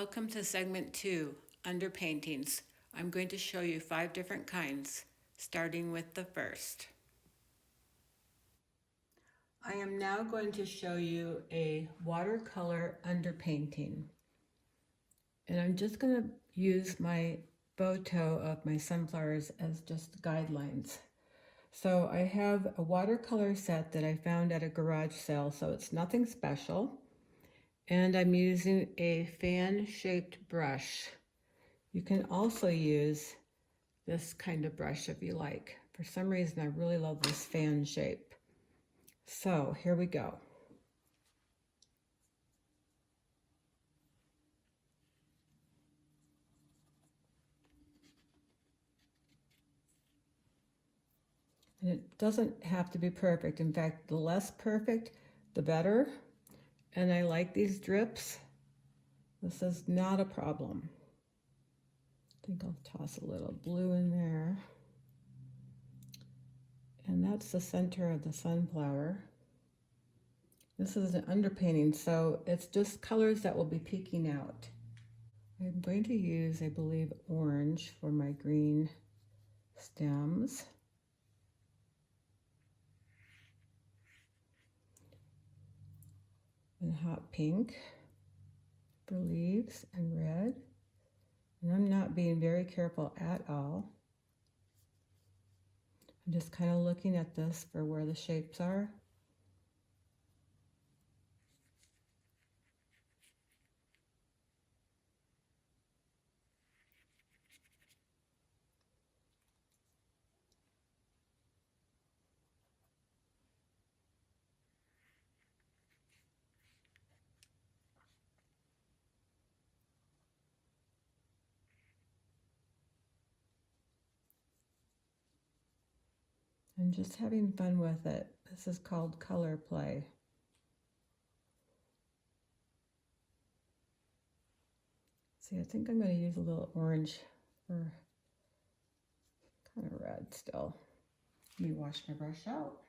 Welcome to segment 2, Underpaintings. I'm going to show you 5 different kinds, starting with the first. I am now going to show you a watercolor underpainting. And I'm just going to use my photo of my sunflowers as just guidelines. So I have a watercolor set that I found at a garage sale, so it's nothing special. And I'm using a fan-shaped brush. You can also use this kind of brush if you like. For some reason, I really love this fan shape. So here we go. And it doesn't have to be perfect. In fact, the less perfect, the better. And I like these drips. This is not a problem. I think I'll toss a little blue in there. And that's the center of the sunflower. This is an underpainting, so it's just colors that will be peeking out. I'm going to use, I believe, orange for my green stems. And hot pink for leaves and red. And I'm not being very careful at all. I'm just kind of looking at this for where the shapes are. I'm just having fun with it. This is called color play. See, I think I'm going to use a little orange for kind of red still. Let me wash my brush out.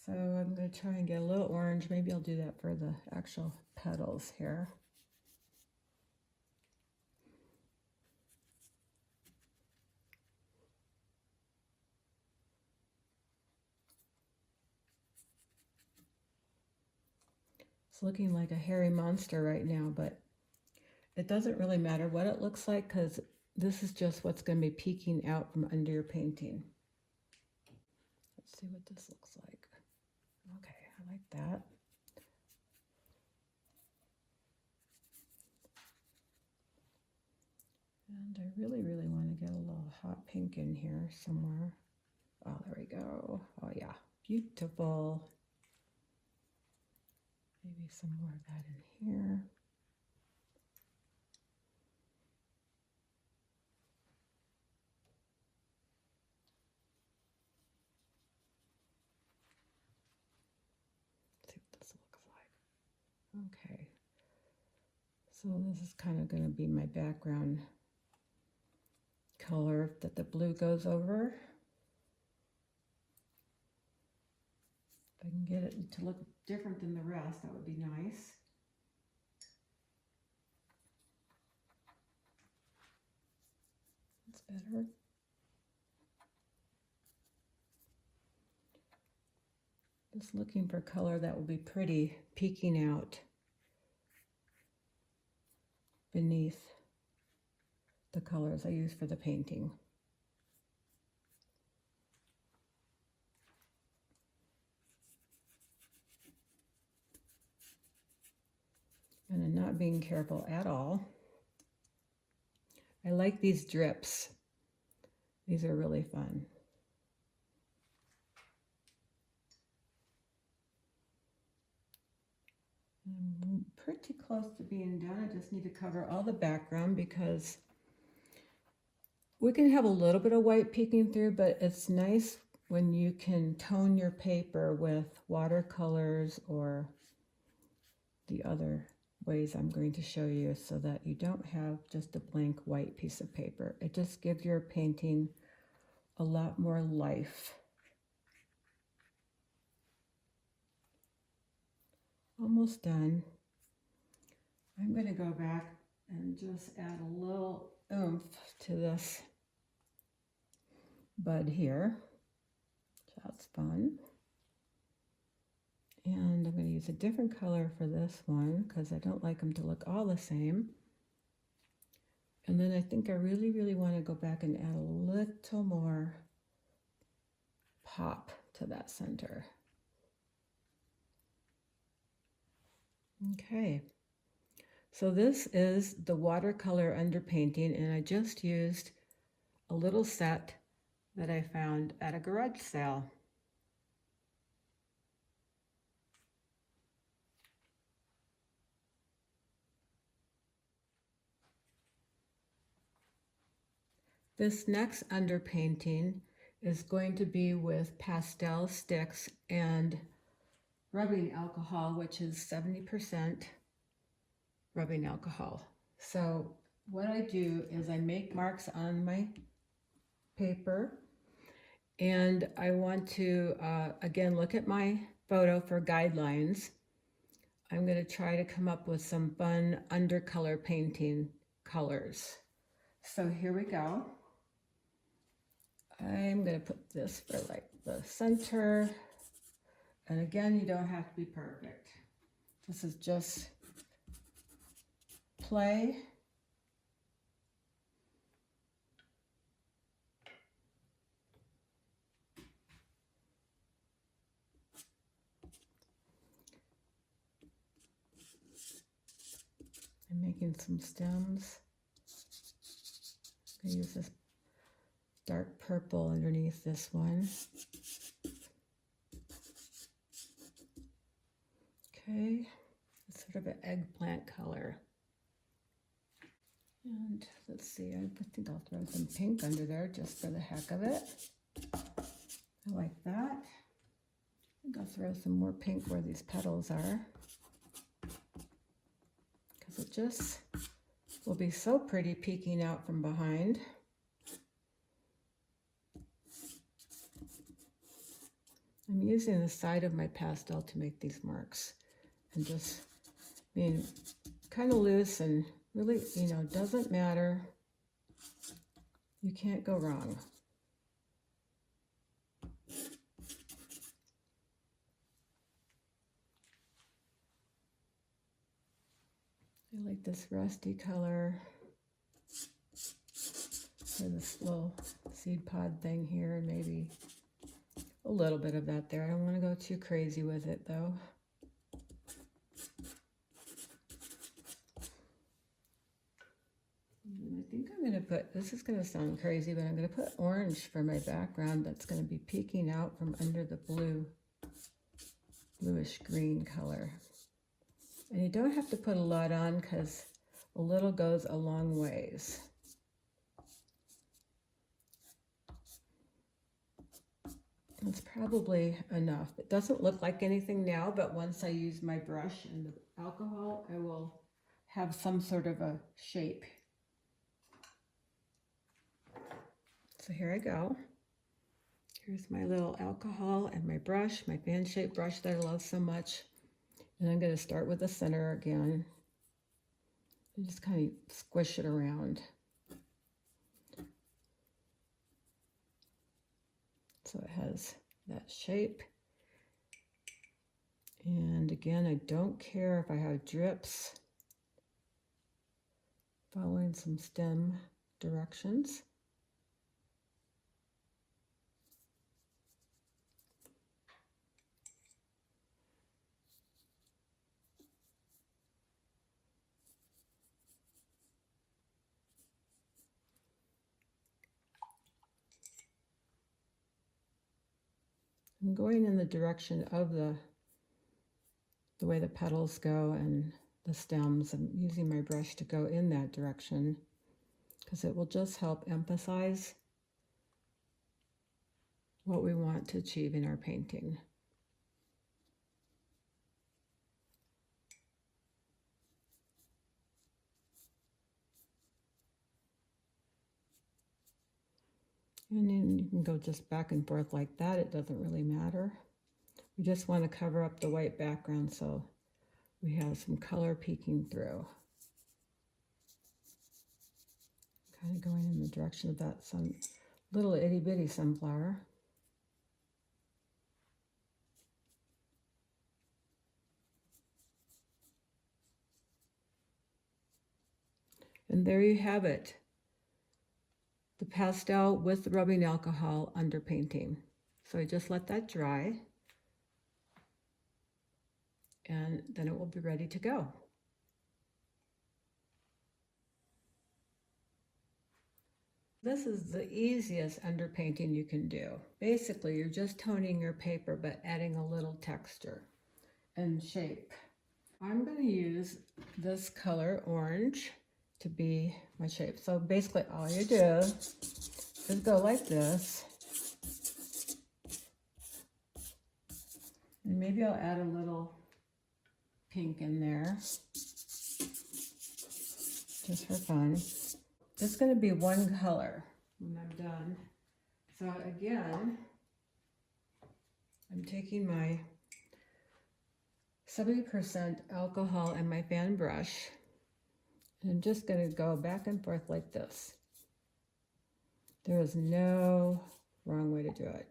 So I'm going to try and get a little orange. Maybe I'll do that for the actual petals here. It's looking like a hairy monster right now, but it doesn't really matter what it looks like because this is just what's going to be peeking out from under your painting. Let's see what this looks like. Okay, I like that. And I really, really want to get a little hot pink in here somewhere. Oh, there we go. Oh yeah, beautiful. Maybe some more of that in here. Let's see what this looks like. Okay. So this is kind of going to be my background color that the blue goes over. If I can get it to look different than the rest, that would be nice. That's better. Just looking for color that will be pretty, peeking out beneath the colors I use for the painting. And I'm not being careful at all. I like these drips. These are really fun. I'm pretty close to being done. I just need to cover all the background because we can have a little bit of white peeking through, but it's nice when you can tone your paper with watercolors or the other ways I'm going to show you so that you don't have just a blank white piece of paper. It just gives your painting a lot more life. Almost done. I'm going to go back and just add a little oomph to this bud here. That's fun. And I'm going to use a different color for this one because I don't like them to look all the same. And then I think I really, really want to go back and add a little more pop to that center. Okay. So this is the watercolor underpainting, and I just used a little set that I found at a garage sale. This next underpainting is going to be with pastel sticks and rubbing alcohol, which is 70% rubbing alcohol. So what I do is I make marks on my paper, and I want to, again, look at my photo for guidelines. I'm going to try to come up with some fun undercolor painting colors. So here we go. I'm going to put this for like the center. And again, you don't have to be perfect. This is just play. I'm making some stems. I'm going to use this dark purple underneath this one. Okay, it's sort of an eggplant color. And let's see, I think I'll throw some pink under there just for the heck of it. I like that. I think I'll throw some more pink where these petals are, because it just will be so pretty peeking out from behind. I'm using the side of my pastel to make these marks, and just being kind of loose and really, you know, doesn't matter. You can't go wrong. I like this rusty color for this little seed pod thing here, and maybe a little bit of that there. I don't want to go too crazy with it though. And I think I'm going to put, this is going to sound crazy, but I'm going to put orange for my background that's going to be peeking out from under the bluish green color. And you don't have to put a lot on because a little goes a long ways. That's probably enough. It doesn't look like anything now, but once I use my brush and the alcohol, I will have some sort of a shape. So here I go. Here's my little alcohol and my brush, my fan-shaped brush that I love so much. And I'm going to start with the center again. And just kind of squish it around. So it has that shape. And again, I don't care if I have drips. Following some stem directions. I'm going in the direction of the way the petals go and the stems. I'm using my brush to go in that direction because it will just help emphasize what we want to achieve in our painting. And then you can go just back and forth like that. It doesn't really matter. We just want to cover up the white background so we have some color peeking through. Kind of going in the direction of that little itty bitty sunflower. And there you have it. The pastel with the rubbing alcohol underpainting. So I just let that dry, and then it will be ready to go. This is the easiest underpainting you can do. Basically, you're just toning your paper but adding a little texture and shape. I'm going to use this color, orange, to be my shape. So basically all you do is go like this. And maybe I'll add a little pink in there, just for fun. It's going to be one color when I'm done. So again, I'm taking my 70% alcohol and my fan brush, and I'm just going to go back and forth like this. There is no wrong way to do it.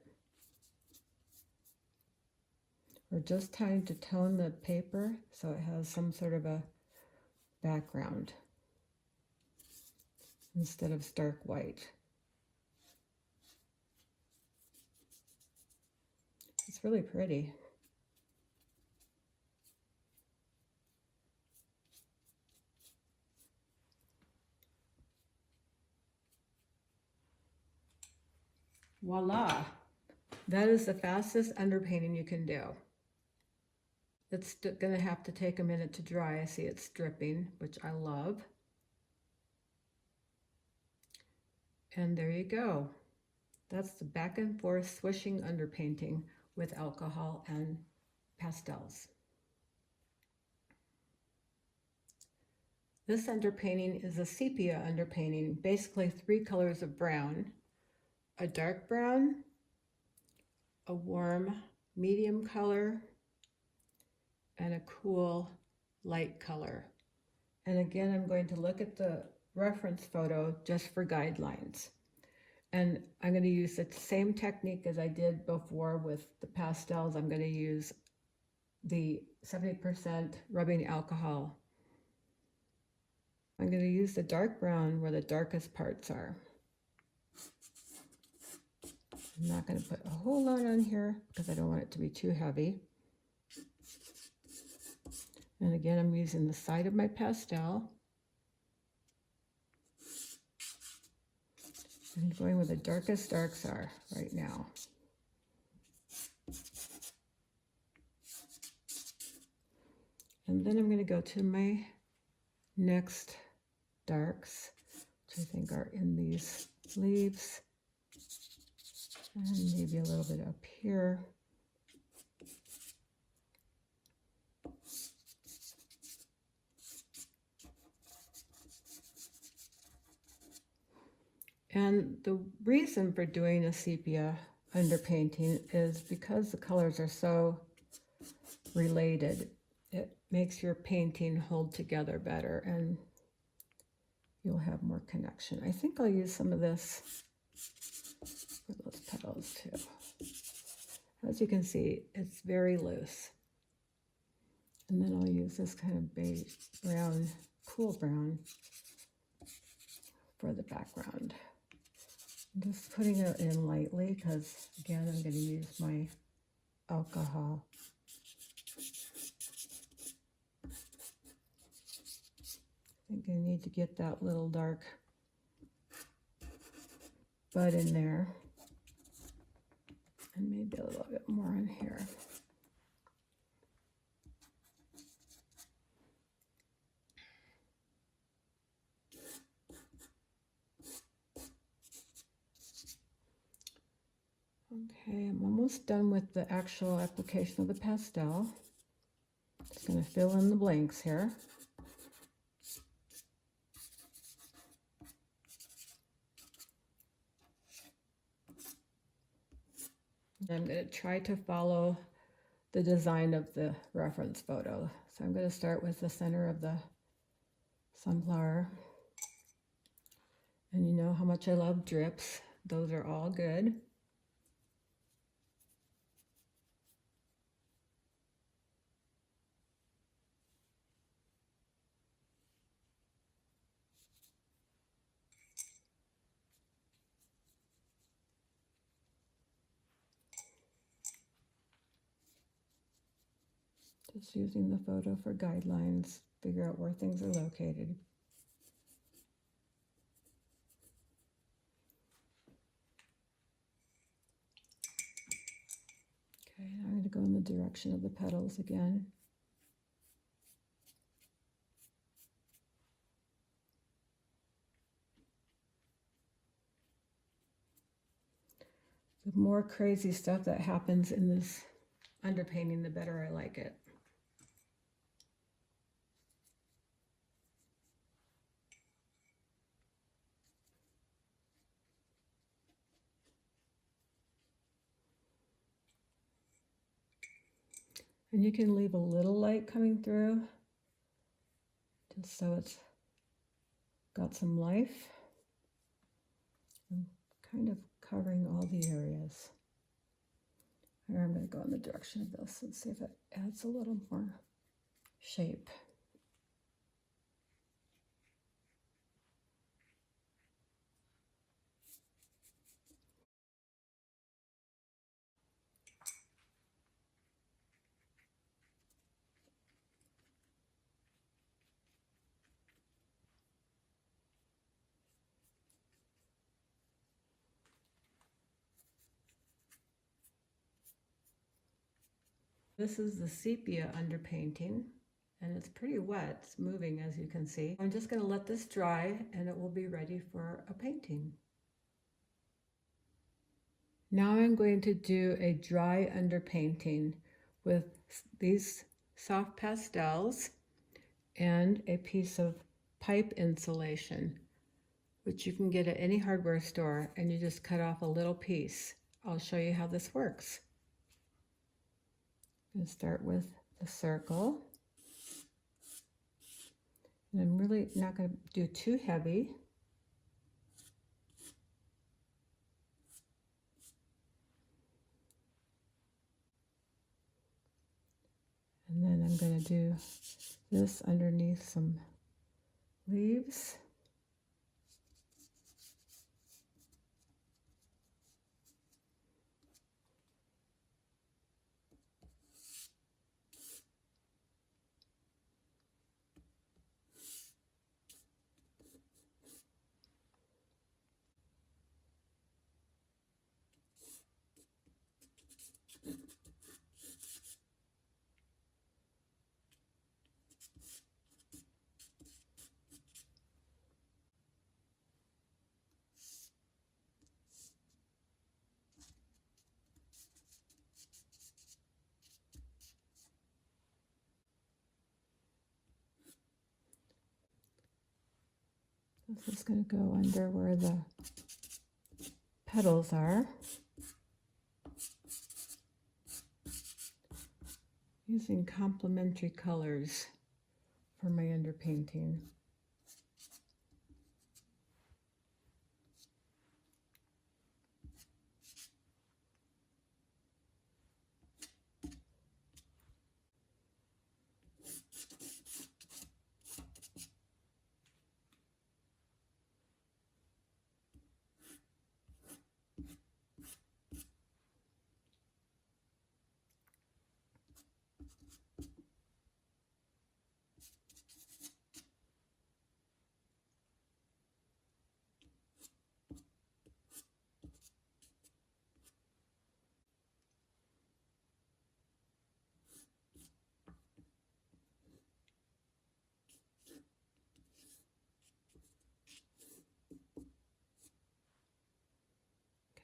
We're just trying to tone the paper so it has some sort of a background instead of stark white. It's really pretty. Voila! That is the fastest underpainting you can do. It's going to have to take a minute to dry. I see it's dripping, which I love. And there you go. That's the back and forth swishing underpainting with alcohol and pastels. This underpainting is a sepia underpainting, basically 3 colors of brown, a dark brown, a warm medium color, and a cool light color. And again, I'm going to look at the reference photo just for guidelines. And I'm going to use the same technique as I did before with the pastels. I'm going to use the 70% rubbing alcohol. I'm going to use the dark brown where the darkest parts are. I'm not going to put a whole lot on here because I don't want it to be too heavy. And again, I'm using the side of my pastel. And going where the darkest darks are right now. And then I'm going to go to my next darks, which I think are in these leaves. And maybe a little bit up here. And the reason for doing a sepia underpainting is because the colors are so related. It makes your painting hold together better and you'll have more connection. I think I'll use some of this for those petals too. As you can see, it's very loose. And then I'll use this kind of beige brown, cool brown for the background. I'm just putting it in lightly because, again, I'm going to use my alcohol. I think I need to get that little dark bud in there. And maybe a little bit more in here. Okay, I'm almost done with the actual application of the pastel. Just going to fill in the blanks here. I'm going to try to follow the design of the reference photo. So I'm going to start with the center of the sunflower. And you know how much I love drips. Those are all good. Just using the photo for guidelines, figure out where things are located. Okay, now I'm going to go in the direction of the petals again. The more crazy stuff that happens in this underpainting, the better I like it. And you can leave a little light coming through, just so it's got some life. I'm kind of covering all the areas. Here I'm going to go in the direction of this and see if it adds a little more shape. This is the sepia underpainting, and it's pretty wet. It's moving, as you can see. I'm just going to let this dry, and it will be ready for a painting. Now I'm going to do a dry underpainting with these soft pastels and a piece of pipe insulation, which you can get at any hardware store, and you just cut off a little piece. I'll show you how this works. I'm going to start with the circle. And I'm really not going to do too heavy. And then I'm going to do this underneath some leaves. This is going to go under where the petals are. Using complementary colors for my underpainting.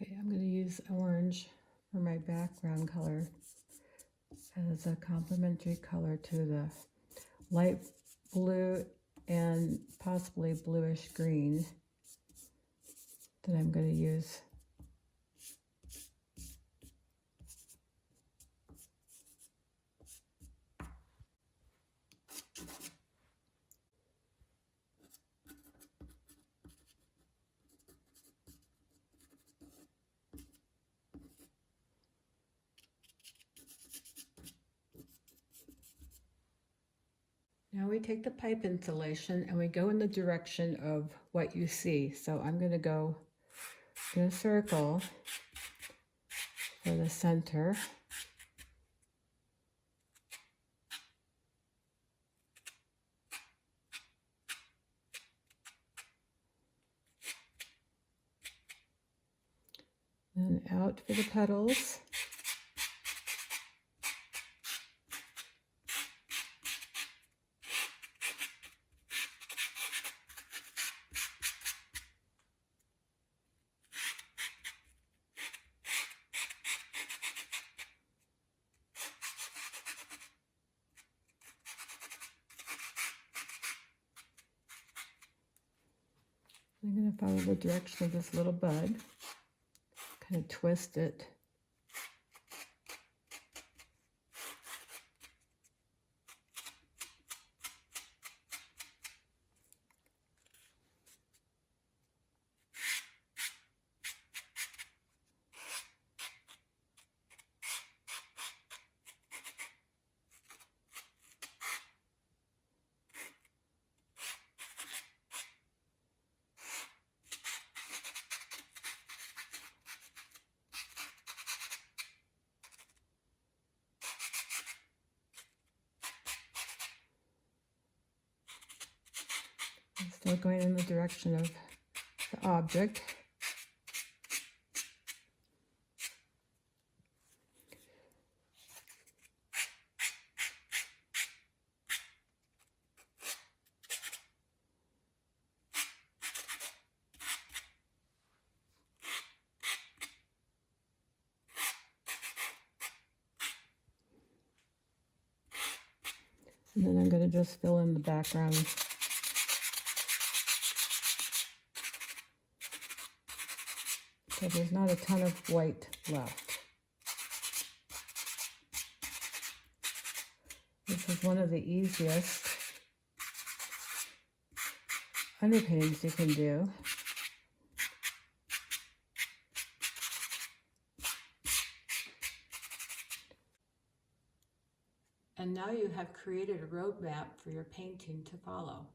Okay, I'm going to use orange for my background color as a complementary color to the light blue and possibly bluish green that I'm going to use. we take the pipe insulation and we go in the direction of what you see. So I'm going to go in a circle for the center. And out for the petals. I'm going to follow the direction of this little bud, kind of twist it. Still going in the direction of the object. And then I'm going to just fill in the background. So there's not a ton of white left. This is one of the easiest underpaintings you can do. And now you have created a roadmap for your painting to follow.